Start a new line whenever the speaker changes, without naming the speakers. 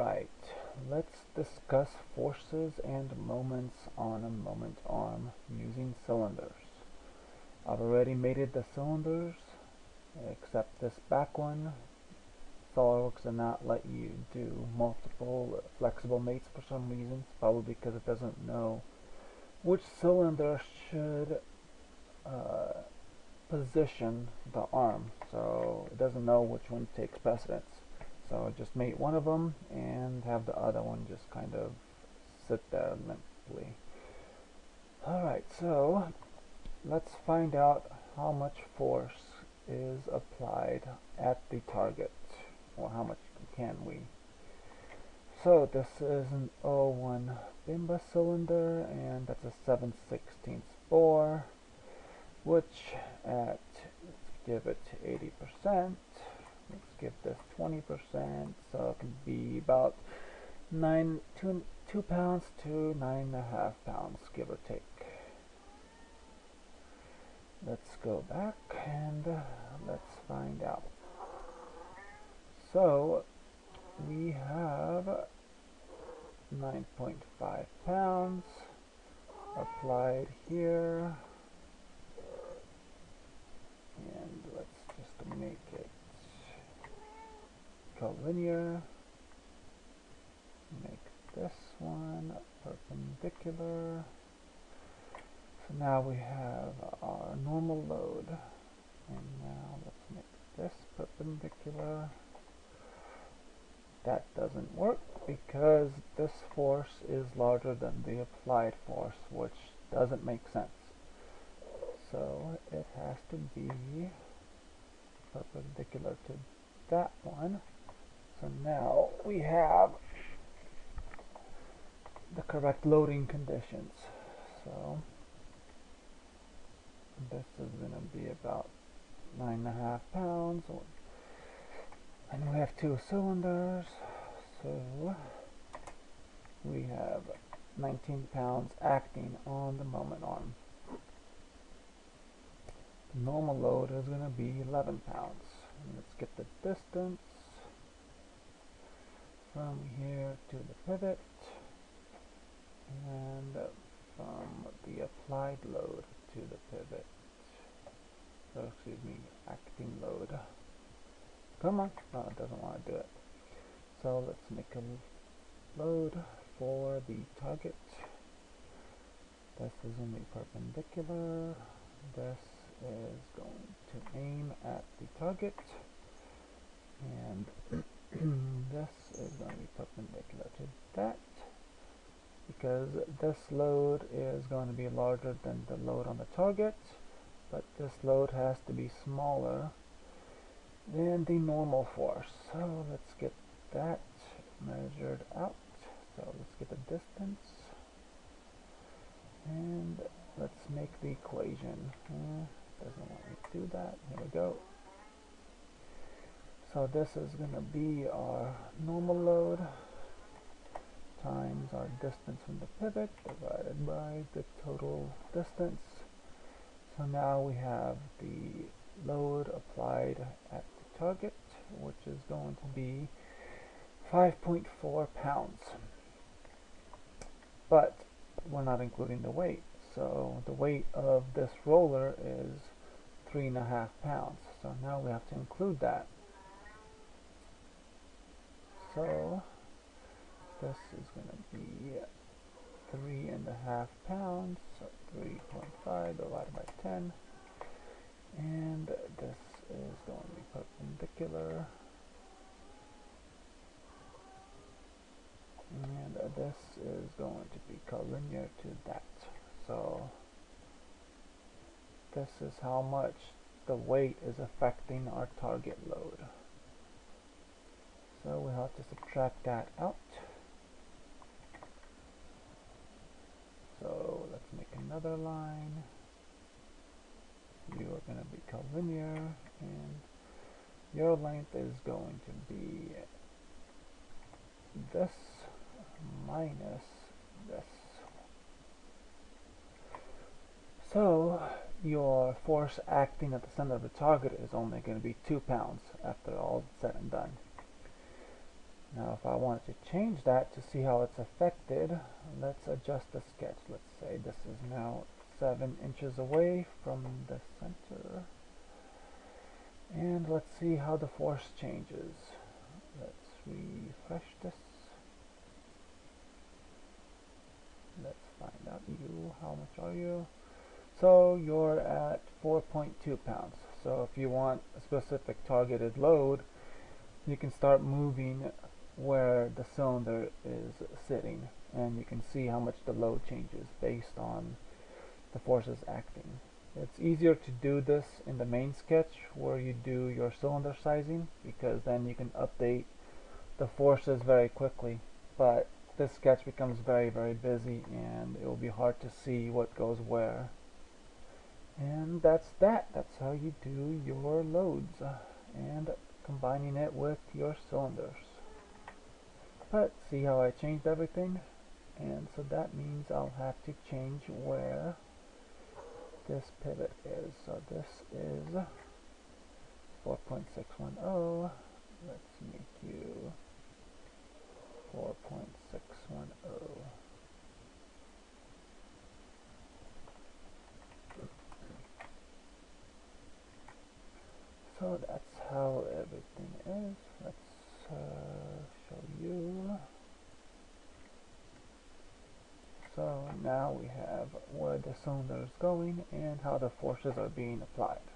Alright, let's discuss forces and moments on a moment arm using cylinders. I've already mated the cylinders, except this back one. SOLIDWORKS does not let you do multiple flexible mates for some reason, probably because it doesn't know which cylinder should position the arm, so it doesn't know which one takes precedence. So just mate one of them and have the other one just kind of sit there limply. Alright, so let's find out how much force is applied at the target, or how much can we. So this is an 01 Bimba cylinder, and that's a 7/16 bore, which at, let's give it 80%. Let's give this 20%, so it can be about 2 pounds to 9.5 pounds, give or take. Let's go back and let's find out. So we have 9.5 pounds applied here, and let's just make it collinear. Make this one perpendicular. So now we have our normal load, and now let's make this perpendicular. That doesn't work because this force is larger than the applied force, which doesn't make sense. So it has to be perpendicular to that one. So now we have the correct loading conditions. So this is going to be about 9.5 pounds, and we have 2 cylinders, so we have 19 pounds acting on the moment arm. The normal load is going to be 11 pounds. And let's get the distance from here to the pivot, and from the applied load to the pivot, or excuse me, acting load. Come on, no, it doesn't want to do it. So let's make a load for the target. This is going to be perpendicular. This is going to aim at the target, and this is going to be perpendicular to that, because this load is going to be larger than the load on the target, but this load has to be smaller than the normal force. So let's get that measured out. So let's get the distance, and let's make the equation. Doesn't want me to do that. Here we go. So this is going to be our normal load times our distance from the pivot divided by the total distance. So now we have the load applied at the target, which is going to be 5.4 pounds. But we're not including the weight. So the weight of this roller is 3.5 pounds. So now we have to include that. So this is going to be 3.5 pounds, so 3.5 divided by 10, and this is going to be perpendicular, and this is going to be collinear to that. So this is how much the weight is affecting our target load. So we have to subtract that out. So let's make another line. You are going to be collinear, and your length is going to be this minus this. So your force acting at the center of the target is only going to be 2 pounds after all is said and done. Now if I wanted to change that to see how it's affected, let's adjust the sketch. Let's say this is now 7 inches away from the center. And let's see how the force changes. Let's refresh this. Let's find out how much are you? So you're at 4.2 pounds. So if you want a specific targeted load, you can start moving where the cylinder is sitting, and you can see how much the load changes based on the forces acting. It's easier to do this in the main sketch where you do your cylinder sizing, because then you can update the forces very quickly. But this sketch becomes very busy, and it will be hard to see what goes where. And that's how you do your loads and combining it with your cylinders. But see how I changed everything? And so that means I'll have to change where this pivot is. So this is 4.610. Let's make you 4.610. So that's how everything is. Let's show you. So now we have where the cylinder is going and how the forces are being applied.